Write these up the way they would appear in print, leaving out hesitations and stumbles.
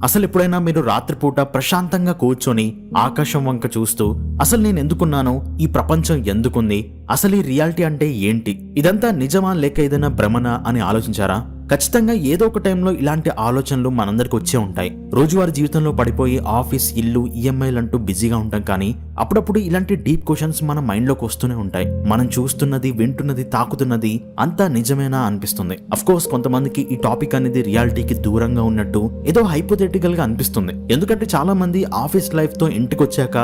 అసలు ఎప్పుడైనా మీరు రాత్రిపూట ప్రశాంతంగా కూర్చొని ఆకాశం వంక చూస్తూ అసలు నేను ఎందుకున్నాను, ఈ ప్రపంచం ఎందుకుంది, అసలు ఈ రియాలిటీ అంటే ఏంటి, ఇదంతా నిజమా లేక ఏదైనా భ్రమనా అని ఆలోచించారా? ఖచ్చితంగా ఏదో ఒక టైంలో ఇలాంటి ఆలోచనలు మనందరికి వచ్చే ఉంటాయి. రోజువారీ జీవితంలో పడిపోయి ఆఫీస్, ఇల్లు, ఈఎంఐలు అంటూ బిజీగా ఉంటాం. కానీ అప్పుడప్పుడు ఇలాంటి డీప్ క్వశ్చన్స్ మన మైండ్ లోకి వస్తూనే ఉంటాయి. మనం చూస్తున్నది, వింటున్నది, తాకుతున్నది అంతా నిజమేనా అనిపిస్తుంది. అఫ్ కోర్స్ కొంతమందికి ఈ టాపిక్ అనేది రియాలిటీకి దూరంగా ఉన్నట్టు ఏదో హైపోథెటికల్ గా అనిపిస్తుంది. ఎందుకంటే చాలా మంది ఆఫీస్ లైఫ్ తో ఇంటికి వచ్చాక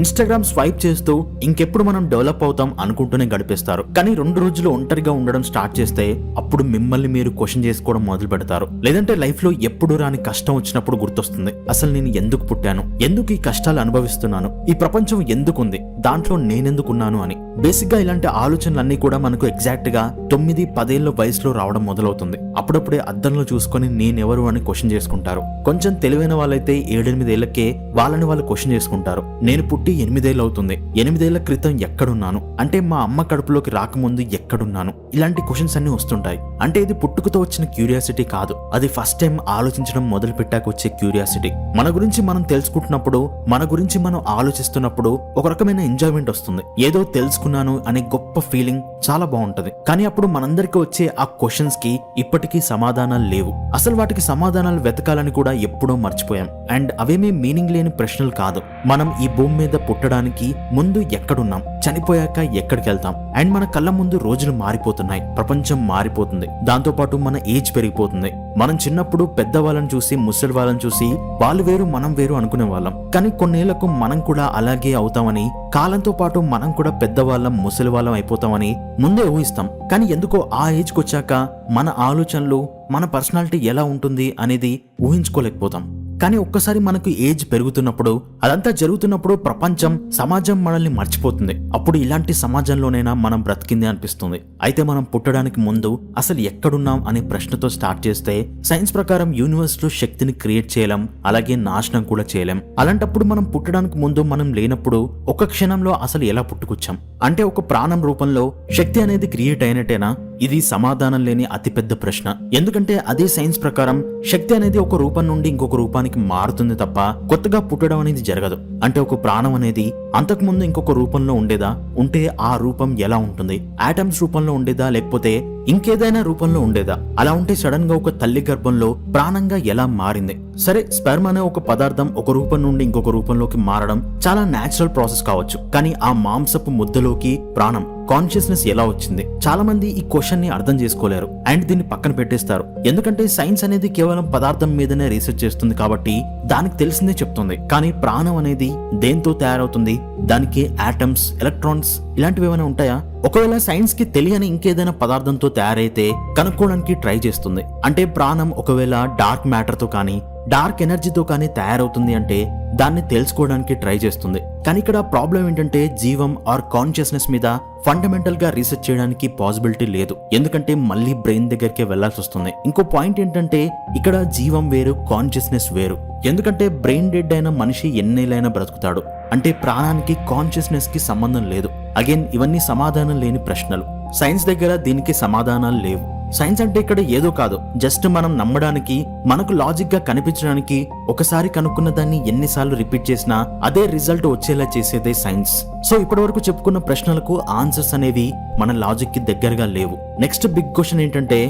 ఇన్స్టాగ్రామ్ స్వైప్ చేస్తూ ఇంకెప్పుడు మనం డెవలప్ అవుతాం అనుకుంటూనే గడిపేస్తారు. కానీ 2 రోజులు ఒంటరిగా ఉండడం స్టార్ట్ చేస్తే అప్పుడు మిమ్మల్ని మీరు క్వశ్చన్ చేసుకోవడం మొదలు పెడతారు. లేదంటే లైఫ్ లో ఎప్పుడు రాని కష్టం వచ్చినప్పుడు గుర్తొస్తుంది, అసలు నేను ఎందుకు పుట్టాను, ఎందుకు ఈ కష్టాలు అనుభవిస్తున్నాను, ఈ ప్రపంచం ఎందుకుంది, దాంట్లో నేనెందుకున్నాను అని. బేసిక్ గా ఇలాంటి ఆలోచనలన్నీ కూడా మనకు ఎగ్జాక్ట్ గా 9-10 ఏళ్ల వయసులో రావడం మొదలవుతుంది. అప్పుడప్పుడే అద్దంలో చూసుకొని నేనెవరు అని క్వశ్చన్ చేసుకుంటారు. కొంచెం తెలివైన వాళ్ళైతే 7-8 ఏళ్లకే వాళ్ళని వాళ్ళు క్వశ్చన్ చేసుకుంటారు. నేను పుట్టి 8 ఏళ్ళు అవుతుంది, 8 ఏళ్ల క్రితం ఎక్కడున్నాను, అంటే మా అమ్మ కడుపులోకి రాకముందు ఎక్కడున్నాను, ఇలాంటి క్వశ్చన్స్ అన్ని వస్తుంటాయి. అంటే ఇది పుట్టుకతో వచ్చిన క్యూరియాసిటీ కాదు, అది ఫస్ట్ టైం ఆలోచించడం మొదలు పెట్టాక వచ్చే క్యూరియాసిటీ. మన గురించి మనం తెలుసుకుంటున్నప్పుడు, మన గురించి మనం ఆలోచిస్తున్నప్పుడు ఒక రకమైన ఎంజాయ్మెంట్ వస్తుంది. ఏదో తెలుసుకున్నాను అనే గొప్ప ఫీలింగ్ చాలా బాగుంటది. కానీ అప్పుడు మనందరికీ వచ్చే ఆ క్వశ్చన్స్ కి ఇప్పటికీ సమాధానాలు లేవు. అసలు వాటికి సమాధానాలు వెతకాలని కూడా ఎప్పుడో మర్చిపోయాం. అండ్ అవేమీ మీనింగ్ లేని ప్రశ్నలు కాదు. మనం ఈ భూమి మీద పుట్టడానికి ముందు ఎక్కడున్నాం, చనిపోయాక ఎక్కడికి వెళ్తాం, అండ్ మన కళ్ళ ముందు రోజులు మారిపోతున్నాయి, ప్రపంచం మారిపోతుంది, దాంతో పాటు మన ఏజ్ పెరిగిపోతుంది. మనం చిన్నప్పుడు పెద్దవాళ్ళని చూసి, ముసలి వాళ్ళని చూసి వాళ్ళు వేరు మనం వేరు అనుకునే వాళ్ళం. కానీ కొన్నేళ్లకు మనం కూడా అలాగే అవుతామని, కాలంతో పాటు మనం కూడా పెద్దవాళ్ళం, ముసలి వాళ్ళం అయిపోతామని ముందే ఊహిస్తాం. కానీ ఎందుకో ఆ ఏజ్కి వచ్చాక మన ఆలోచనలు, మన పర్సనాలిటీ ఎలా ఉంటుంది అనేది ఊహించుకోలేకపోతాం. కానీ ఒక్కసారి మనకు ఏజ్ పెరుగుతున్నప్పుడు, అదంతా జరుగుతున్నప్పుడు ప్రపంచం, సమాజం మనల్ని మర్చిపోతుంది. అప్పుడు ఇలాంటి సమాజంలోనైనా మనం బ్రతికింది అనిపిస్తుంది. అయితే మనం పుట్టడానికి ముందు అసలు ఎక్కడున్నాం అనే ప్రశ్నతో స్టార్ట్ చేస్తే, సైన్స్ ప్రకారం యూనివర్స్ లో శక్తిని క్రియేట్ చేయలేం, అలాగే నాశనం కూడా చేయలేం. అలాంటప్పుడు మనం పుట్టడానికి ముందు, మనం లేనప్పుడు ఒక క్షణంలో అసలు ఎలా పుట్టుకొచ్చాం? అంటే ఒక ప్రాణం రూపంలో శక్తి అనేది క్రియేట్ అయినట్టేనా? ఇది సమాధానం లేని అతిపెద్ద ప్రశ్న. ఎందుకంటే అదే సైన్స్ ప్రకారం శక్తి అనేది ఒక రూపం నుండి ఇంకొక రూపానికి మారుతుంది తప్ప కొత్తగా పుట్టడం అనేది జరగదు. అంటే ఒక ప్రాణం అనేది అంతకుముందు ఇంకొక రూపంలో ఉండేదా? ఉంటే ఆ రూపం ఎలా ఉంటుంది? ఆటమ్స్ రూపంలో ఉండేదా, లేకపోతే ఇంకేదైనా రూపంలో ఉండేదా? అలా ఉంటే సడన్ గా ఒక తల్లి గర్భంలో ప్రాణంగా ఎలా మారింది? సరే, స్పెర్మ్ అనే ఒక పదార్థం ఒక రూపం నుండి ఇంకొక రూపంలోకి మారడం చాలా న్యాచురల్ ప్రాసెస్ కావచ్చు. కానీ ఆ మాంసపు ముద్దలోకి ప్రాణం, కాన్షియస్నెస్ ఎలా వచ్చింది? చాలా మంది ఈ క్వశ్చన్ ని అర్థం చేసుకోలేరు అండ్ దీన్ని పక్కన పెట్టేస్తారు. ఎందుకంటే సైన్స్ అనేది కేవలం పదార్థం మీదనే రీసెర్చ్ చేస్తుంది కాబట్టి దానికి తెలిసిందే చెప్తుంది. కానీ ప్రాణం అనేది దేంతో తయారవుతుంది? దానికి ఆటమ్స్, ఎలక్ట్రాన్స్ ఇలాంటివి ఏమైనా ఉంటాయా? ఒకవేళ సైన్స్ కి తెలియని ఇంకేదైనా పదార్థంతో తయారైతే కనుక్కోవడానికి ట్రై చేస్తుంది. అంటే ప్రాణం ఒకవేళ డార్క్ మ్యాటర్ తో కానీ, డార్క్ ఎనర్జీతో కానీ తయారవుతుంది అంటే దాన్ని తెలుసుకోవడానికి ట్రై చేస్తుంది. కానీ ఇక్కడ ప్రాబ్లం ఏంటంటే జీవం ఆర్ కాన్షియస్నెస్ మీద ఫండమెంటల్ గా రీసెర్చ్ చేయడానికి పాసిబిలిటీ లేదు. ఎందుకంటే మళ్ళీ బ్రెయిన్ దగ్గరికి వెళ్లాల్సి వస్తుంది. ఇంకో పాయింట్ ఏంటంటే ఇక్కడ జీవం వేరు, కాన్షియస్నెస్ వేరు. ఎందుకంటే బ్రెయిన్ డెడ్ అయిన మనిషి ఎన్నేళ్ళైనా బ్రతుకుతాడు. అంటే ప్రాణానికి, కాన్షియస్నెస్ కి సంబంధం లేదు. అగైన్ ఇవన్నీ సమాధానం లేని ప్రశ్నలు. సైన్స్ దగ్గర దీనికి సమాధానాలు లేవు. సైన్స్ అంటే ఇక్కడ ఏదో కాదు, జస్ట్ మనం నమ్మడానికి, మనకు లాజిక్ గా కనిపించడానికి ఒకసారి కనుక్కున్న దాన్ని ఎన్నిసార్లు రిపీట్ చేసినా అదే రిజల్ట్ వచ్చేలా చేసేదే సైన్స్. సో ఇప్పటి వరకు చెప్పుకున్న ప్రశ్నలకు ఆన్సర్స్ అనేవి మన లాజిక్ కి దగ్గరగా లేవు. నెక్స్ట్ బిగ్ క్వశ్చన్ ఏంటంటే,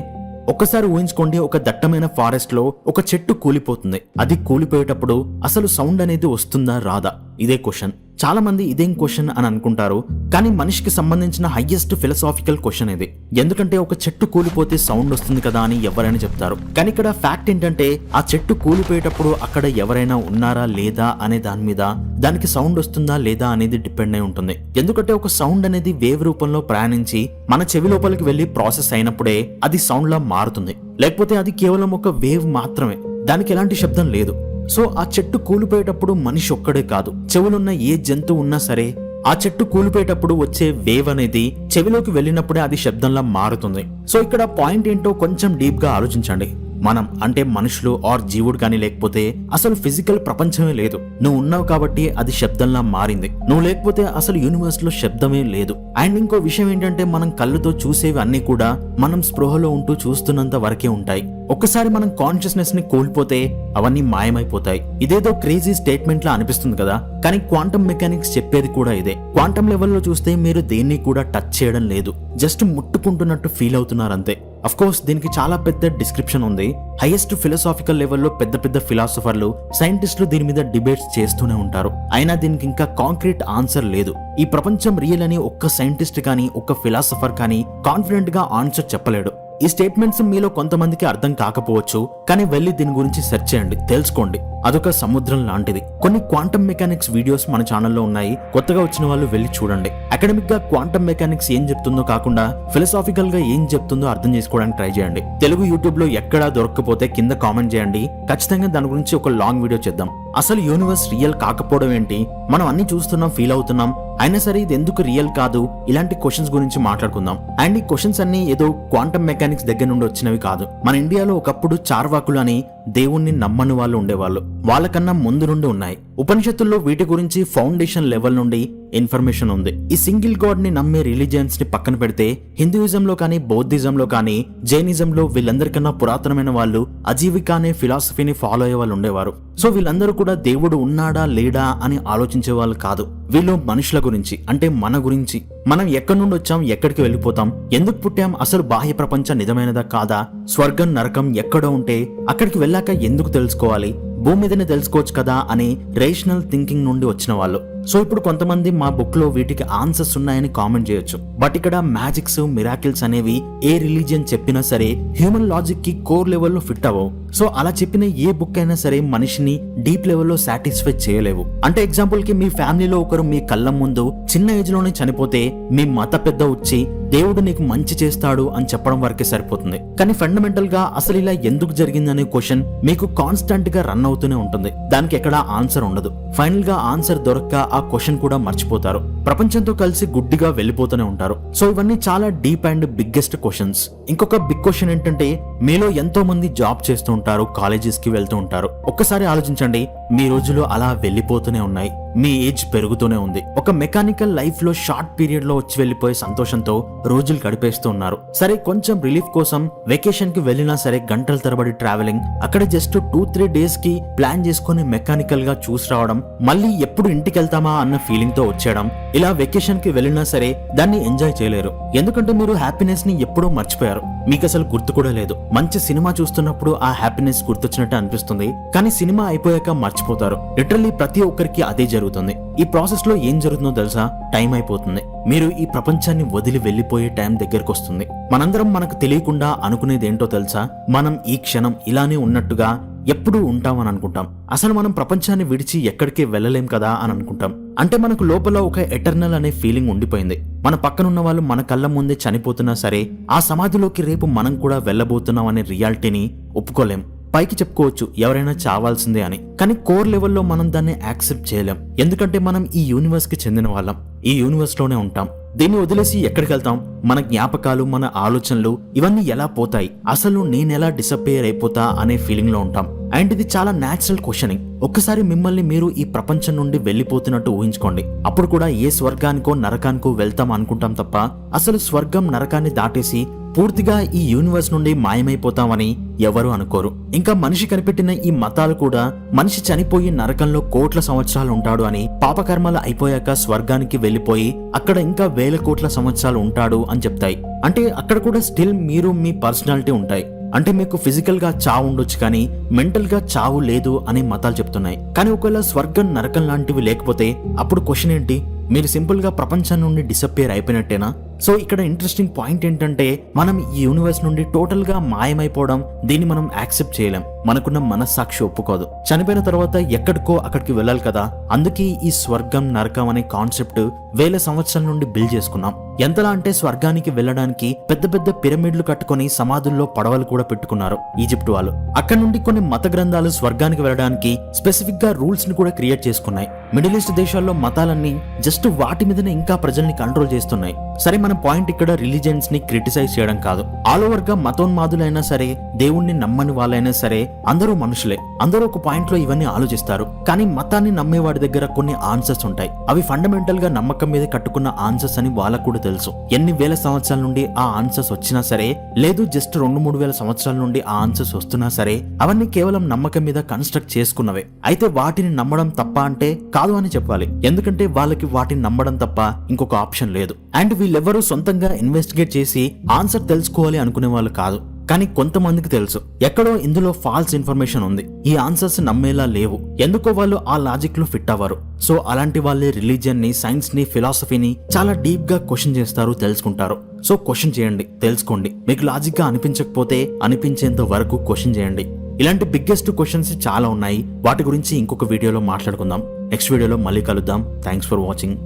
ఒక్కసారి ఊహించుకోండి, ఒక దట్టమైన ఫారెస్ట్ లో ఒక చెట్టు కూలిపోతుంది. అది కూలిపోయేటప్పుడు అసలు సౌండ్ అనేది వస్తుందా, రాదా? ఇదే క్వశ్చన్. చాలా మంది ఇదేం క్వశ్చన్ అని అనుకుంటారు. కానీ మనిషికి సంబంధించిన హైయెస్ట్ ఫిలసాఫికల్ క్వశ్చన్ ఇది. ఎందుకంటే ఒక చెట్టు కూలిపోతే సౌండ్ వస్తుంది కదా అని ఎవరైనా చెప్తారు. కానీ ఇక్కడ ఫ్యాక్ట్ ఏంటంటే ఆ చెట్టు కూలిపోయేటప్పుడు అక్కడ ఎవరైనా ఉన్నారా లేదా అనే దాని మీద దానికి సౌండ్ వస్తుందా లేదా అనేది డిపెండ్ అయి ఉంటుంది. ఎందుకంటే ఒక సౌండ్ అనేది వేవ్ రూపంలో ప్రయాణించి మన చెవి లోపలికి వెళ్లి ప్రాసెస్ అయినప్పుడే అది సౌండ్ లా మారుతుంది. లేకపోతే అది కేవలం ఒక వేవ్ మాత్రమే, దానికి ఎలాంటి శబ్దం లేదు. సో ఆ చెట్టు కూలిపోయేటప్పుడు మనిషి ఒక్కడే కాదు, చెవులున్న ఏ జంతువు ఉన్నా సరే ఆ చెట్టు కూలిపోయేటప్పుడు వచ్చే వేవ్ అనేది చెవిలోకి వెళ్ళినప్పుడే అది శబ్దంలా మారుతుంది. సో ఇక్కడ పాయింట్ ఏంటో కొంచెం డీప్ గా ఆలోచించండి. మనం అంటే మనుషులు ఆర్ జీవుడు కానీ లేకపోతే అసలు ఫిజికల్ ప్రపంచమే లేదు. నువ్వు ఉన్నావు కాబట్టి అది శబ్దంలా మారింది. నువ్వు లేకపోతే అసలు యూనివర్స్ లో శబ్దమే లేదు. అండ్ ఇంకో విషయం ఏంటంటే మనం కళ్ళుతో చూసేవి అన్ని కూడా మనం స్పృహలో ఉంటూ చూస్తున్నంత వరకే ఉంటాయి. ఒక్కసారి మనం కాన్షియస్నెస్ ని కోల్పోతే అవన్నీ మాయమైపోతాయి. ఇదేదో క్రేజీ స్టేట్మెంట్ లా అనిపిస్తుంది కదా, కానీ క్వాంటమ్ మెకానిక్స్ చెప్పేది కూడా ఇదే. క్వాంటమ్ లెవెల్లో చూస్తే మీరు దేన్ని కూడా టచ్ చేయడం లేదు, జస్ట్ ముట్టుకుంటున్నట్టు ఫీల్ అవుతున్నారు అంతే. అఫ్ కోర్స్ దీనికి చాలా పెద్ద డిస్క్రిప్షన్ ఉంది. హైయెస్ట్ ఫిలాసాఫికల్ లెవెల్లో పెద్ద పెద్ద ఫిలాసఫర్లు, సైంటిస్టులు దీని మీద డిబేట్స్ చేస్తూనే ఉంటారు. అయినా దీనికి ఇంకా కాంక్రీట్ ఆన్సర్ లేదు. ఈ ప్రపంచం రియల్ అని ఒక్క సైంటిస్ట్ కానీ ఒక్క ఫిలాసఫర్ కానీ కాన్ఫిడెంట్ గా ఆన్సర్ చెప్పలేడు. ఈ స్టేట్మెంట్స్ మీలో కొంతమందికి అర్థం కాకపోవచ్చు, కానీ వెళ్ళి దీని గురించి సెర్చ్ చేయండి, తెలుసుకోండి. అదొక సముద్రం లాంటిది. కొన్ని క్వాంటమ్ మెకానిక్స్ వీడియోస్ మన ఛానల్లో ఉన్నాయి, కొత్తగా వచ్చిన వాళ్ళు వెళ్ళి చూడండి. అకాడమిక్ గా క్వాంటమ్ మెకానిక్స్ ఏం చెప్తుందో కాకుండా ఫిలాసాఫికల్ గా ఏం చెప్తుందో అర్థం చేసుకోవడానికి ట్రై చేయండి. తెలుగు యూట్యూబ్ లో ఎక్కడా దొరకకపోతే కింద కామెంట్ చేయండి, ఖచ్చితంగా దాని గురించి ఒక లాంగ్ వీడియో చేద్దాం. అసలు యూనివర్స్ రియల్ కాకపోవడం ఏంటి, మనం అన్ని చూస్తున్నాం, ఫీల్ అవుతున్నాం, అయినా సరే ఇది ఎందుకు రియల్ కాదు, ఇలాంటి క్వశ్చన్స్ గురించి మాట్లాడుకుందాం. అండ్ ఈ క్వశ్చన్స్ అన్ని ఏదో క్వాంటమ్ మెకానిక్స్ దగ్గర నుండి వచ్చినవి కాదు. మన ఇండియాలో ఒకప్పుడు చార్వాకులు అని దేవుణ్ణి నమ్మని వాళ్ళు ఉండేవాళ్ళు, వాళ్ళకన్నా ముందు నుండి ఉన్నాయి. ఉపనిషత్తుల్లో వీటి గురించి ఫౌండేషన్ లెవెల్ నుండి ఇన్ఫర్మేషన్ ఉంది. ఈ సింగిల్ గాడ్ ని నమ్మే రిలీజియన్స్ ని పక్కన పెడితే హిందూయిజంలో కానీ, బౌద్ధిజంలో కానీ, జైనిజంలో వీళ్ళందరికన్నా పురాతనమైన వాళ్ళు అజీవిక అనే ఫిలాసఫీని ఫాలో అయ్యే వాళ్ళు ఉండేవారు. సో వీళ్ళందరూ కూడా దేవుడు ఉన్నాడా లేడా అని ఆలోచించే వాళ్ళు కాదు. వీళ్ళు మనుషుల గురించి, అంటే మన గురించి, మనం ఎక్కడి నుండి వచ్చాం, ఎక్కడికి వెళ్ళిపోతాం, ఎందుకు పుట్టాం, అసలు బాహ్య ప్రపంచం నిజమైనదా కాదా, స్వర్గం నరకం ఎక్కడో ఉంటే అక్కడికి వెళ్ళాక ఎందుకు తెలుసుకోవాలి, భూమి మీదనే తెలుసుకోవచ్చు కదా అని రేషనల్ థింకింగ్ నుండి వచ్చిన వాళ్ళు. సో ఇప్పుడు కొంతమంది మా బుక్ లో వీటికి ఆన్సర్స్ ఉన్నాయని కామెంట్ చేయొచ్చు. బట్ ఇక్కడ మ్యాజిక్స్, మిరాకిల్స్ అనేవి ఏ రిలీజియన్ చెప్పినా సరే హ్యూమన్ లాజిక్ కి కోర్ లెవెల్లో ఫిట్ అవ్వవు. సో అలా చెప్పిన ఏ బుక్ అయినా సరే మనిషిని డీప్ లెవెల్లో సాటిస్ఫై చేయలేవు. అంటే ఎగ్జాంపుల్ కి మీ ఫ్యామిలీలో ఒకరు మీ కళ్ళ ముందు చిన్న ఏజ్ లోనే చనిపోతే మీ మత పెద్ద వచ్చి దేవుడు నీకు మంచి చేస్తాడు అని చెప్పడం వరకే సరిపోతుంది. కానీ ఫండమెంటల్ గా అసలు ఇలా ఎందుకు జరిగిందనే క్వశ్చన్ మీకు కాన్స్టెంట్ గా రన్ అవుతూనే ఉంటుంది. దానికి ఎక్కడా ఆన్సర్ ఉండదు. ఫైనల్ గా ఆన్సర్ దొరక్క ఆ క్వశ్చన్ కూడా మర్చిపోతారు, ప్రపంచంతో కలిసి గుడ్డిగా వెళ్ళిపోతూనే ఉంటారు. సో ఇవన్నీ చాలా డీప్ అండ్ బిగ్గెస్ట్ క్వశ్చన్స్. ఇంకొక బిగ్ క్వశ్చన్ ఏంటంటే, మీలో ఎంతో మంది జాబ్ చేస్తూ ఉంటారు, కాలేజెస్ కి వెళ్తూ ఉంటారు. ఒక్కసారి ఆలోచించండి, మీ రోజులు అలా వెళ్ళిపోతూనే ఉన్నాయి, మీ ఏజ్ పెరుగుతూనే ఉంది. ఒక మెకానికల్ లైఫ్ లో షార్ట్ పీరియడ్ లో వచ్చి వెళ్ళిపోయే సంతోషంతో రోజులు గడిపేస్తూ ఉన్నారు. సరే కొంచెం రిలీఫ్ కోసం వెకేషన్ కి వెళ్ళినా సరే గంటల తరబడి ట్రావెలింగ్, అక్కడ జస్ట్ 2-3 డేస్ కి ప్లాన్ చేసుకుని మెకానికల్ గా చూసి రావడం, మళ్ళీ ఎప్పుడు ఇంటికి వెళ్తామా అన్న ఫీలింగ్ తో వచ్చేయడం. ఇలా వెకేషన్ కి వెళ్ళినా సరే దాన్ని ఎంజాయ్ చేయలేరు, ఎందుకంటే మీరు హ్యాపీనెస్ ని ఎప్పుడో మర్చిపోయారు, మీకు అసలు గుర్తు కూడా లేదు. మంచి సినిమా చూస్తున్నప్పుడు ఆ హ్యాపీనెస్ గుర్తొచ్చినట్టు అనిపిస్తుంది, కానీ సినిమా అయిపోయాక మర్చిపోతారు. లిటరల్లీ ప్రతి ఒక్కరికి అదే జరుగుతుంది. ఈ ప్రాసెస్ లో ఏం జరుగుతుందో తెలుసా, టైం అయిపోతుంది. మీరు ఈ ప్రపంచాన్ని వదిలి వెళ్లిపోయే టైం దగ్గరకు వస్తుంది. మనందరం మనకు తెలియకుండా అనుకునేదేంటో తెలుసా, మనం ఈ క్షణం ఇలానే ఉన్నట్టుగా ఎప్పుడూ ఉంటామని అనుకుంటాం. అసలు మనం ప్రపంచాన్ని విడిచి ఎక్కడికి వెళ్ళలేం కదా అని అనుకుంటాం. అంటే మనకు లోపల ఒక ఎటర్నల్ అనే ఫీలింగ్ ఉండిపోయింది. మన పక్కనున్న వాళ్ళు మన కళ్ళ ముందే చనిపోతున్నా సరే ఆ సమాధిలోకి రేపు మనం కూడా వెళ్ళబోతున్నాం అనే రియాలిటీని ఒప్పుకోలేం. పైకి చెప్పుకోవచ్చు ఎవరైనా చావాల్సిందే అని, కానీ కోర్ లెవెల్లో మనం దాన్ని యాక్సెప్ట్ చేయలేం. ఎందుకంటే మనం ఈ యూనివర్స్ కి చెందిన వాళ్ళం, ఈ యూనివర్స్ లోనే ఉంటాం. దీన్ని వదిలేసి ఎక్కడికి వెళ్తాం? మన జ్ఞాపకాలు, మన ఆలోచనలు ఇవన్నీ ఎలా పోతాయి, అసలు నేనెలా డిసప్పేర్ అయిపోతా అనే ఫీలింగ్ లో ఉంటాం. అండ్ ఇది చాలా న్యాచురల్ క్వశ్చనింగ్. ఒక్కసారి మిమ్మల్ని మీరు ఈ ప్రపంచం నుండి వెళ్ళిపోతున్నట్టు ఊహించుకోండి. అప్పుడు కూడా ఏ స్వర్గానికో నరకానికో వెళ్తాం అనుకుంటాం తప్ప అసలు స్వర్గం నరకాన్ని దాటేసి పూర్తిగా ఈ యూనివర్స్ నుండి మాయమైపోతామని ఎవరు అనుకోరు. ఇంకా మనిషి కనిపెట్టిన ఈ మతాలు కూడా మనిషి చనిపోయి నరకంలో కోట్ల సంవత్సరాలు ఉంటాడు అని, పాపకర్మలు అయిపోయాక స్వర్గానికి వెళ్లిపోయి అక్కడ ఇంకా 1000 కోట్ల సంవత్సరాలు ఉంటాడు అని చెప్తాయి. అంటే అక్కడ కూడా స్టిల్ మీరు మీ పర్సనాలిటీ ఉంటాయి. అంటే మీకు ఫిజికల్ గా చావు ఉండొచ్చు కానీ మెంటల్ గా చావు లేదు అని మతాలు చెప్తున్నాయి. కానీ ఒకవేళ స్వర్గం నరకం లాంటివి లేకపోతే అప్పుడు క్వశ్చన్ ఏంటి? మీరు సింపుల్ గా ప్రపంచం నుండి డిసప్పేర్ అయిపోయినట్టేనా? సో ఇక్కడ ఇంట్రెస్టింగ్ పాయింట్ ఏంటంటే, మనం ఈ యూనివర్స్ నుండి టోటల్ గా మాయమైపోవడం, దీన్ని మనం యాక్సెప్ట్ చేయలేం. మనకున్న మనస్సాక్షి ఒప్పుకోదు. చనిపోయిన తర్వాత ఎక్కడికో అక్కడికి వెళ్ళాలి కదా, అందుకే ఈ స్వర్గం నరకం అనే కాన్సెప్ట్ 1000 సంవత్సరాల నుండి బిల్డ్ చేసుకున్నాం. ఎంతలా అంటే స్వర్గానికి వెళ్ళడానికి పెద్ద పెద్ద పిరమిడ్లు కట్టుకుని సమాధుల్లో పడవలు కూడా పెట్టుకున్నారు ఈజిప్ట్ వాళ్ళు. అక్కడ నుండి కొన్ని మత గ్రంథాలు స్వర్గానికి వెళ్ళడానికి స్పెసిఫిక్ గా రూల్స్ ని కూడా క్రియేట్ చేసుకున్నాయి. మిడిల్ ఈస్ట్ దేశాల్లో మతాలన్నీ జస్ట్ వాటి మీదనే ఇంకా ప్రజల్ని కంట్రోల్ చేస్తున్నాయి. సరే, మన పాయింట్ ఇక్కడ రిలీజియన్స్ ని క్రిటిసైజ్ చేయడం కాదు. ఆల్ ఓవర్ గా మతోన్మాదులైనా సరే, దేవుణ్ణి నమ్మని వాళ్ళైనా సరే, అందరూ మనుషులే. అందరూ ఒక పాయింట్ లో ఇవన్నీ ఆలోచిస్తారు. కానీ మతాన్ని నమ్మేవాడి దగ్గర కొన్ని ఆన్సర్స్ ఉంటాయి. అవి ఫండమెంటల్ గా నమ్మకం మీద కట్టుకున్న ఆన్సర్స్ అని వాళ్ళకు కూడా తెలుసు. ఎన్ని వేల సంవత్సరాల నుండి ఆ ఆన్సర్స్ వచ్చినా సరే, లేదు జస్ట్ 2-3 వేల సంవత్సరాల నుండి ఆ ఆన్సర్స్ వస్తున్నా సరే, అవన్నీ కేవలం నమ్మకం మీద కన్స్ట్రక్ట్ చేసుకున్నవే. అయితే వాటిని నమ్మడం తప్ప అంటే కాదు అని చెప్పాలి. ఎందుకంటే వాళ్ళకి వాటిని నమ్మడం తప్ప ఇంకొక ఆప్షన్ లేదు. అండ్ వీళ్ళెవ్వరూ సొంతంగా ఇన్వెస్టిగేట్ చేసి ఆన్సర్ తెలుసుకోవాలి అనుకునే వాళ్ళు కాదు. కానీ కొంతమందికి తెలుసు ఎక్కడో ఇందులో ఫాల్స్ ఇన్ఫర్మేషన్ ఉంది, ఈ ఆన్సర్స్ నమ్మేలా లేవు. ఎందుకో వాళ్ళు ఆ లాజిక్ లో ఫిట్ అవ్వరు. సో అలాంటి వాళ్ళే రిలీజియన్ ని, సైన్స్ ని, ఫిలాసఫీని చాలా డీప్ గా క్వశ్చన్ చేస్తారు, తెలుసుకుంటారు. సో క్వశ్చన్ చేయండి, తెలుసుకోండి. మీకు లాజిక్ గా అనిపించకపోతే అనిపించేంత వరకు క్వశ్చన్ చేయండి. ఇలాంటి బిగ్గెస్ట్ క్వశ్చన్స్ చాలా ఉన్నాయి. వాటి గురించి ఇంకొక వీడియోలో మాట్లాడుకుందాం. నెక్స్ట్ వీడియోలో మళ్ళీ కలుద్దాం. Thanks for watching.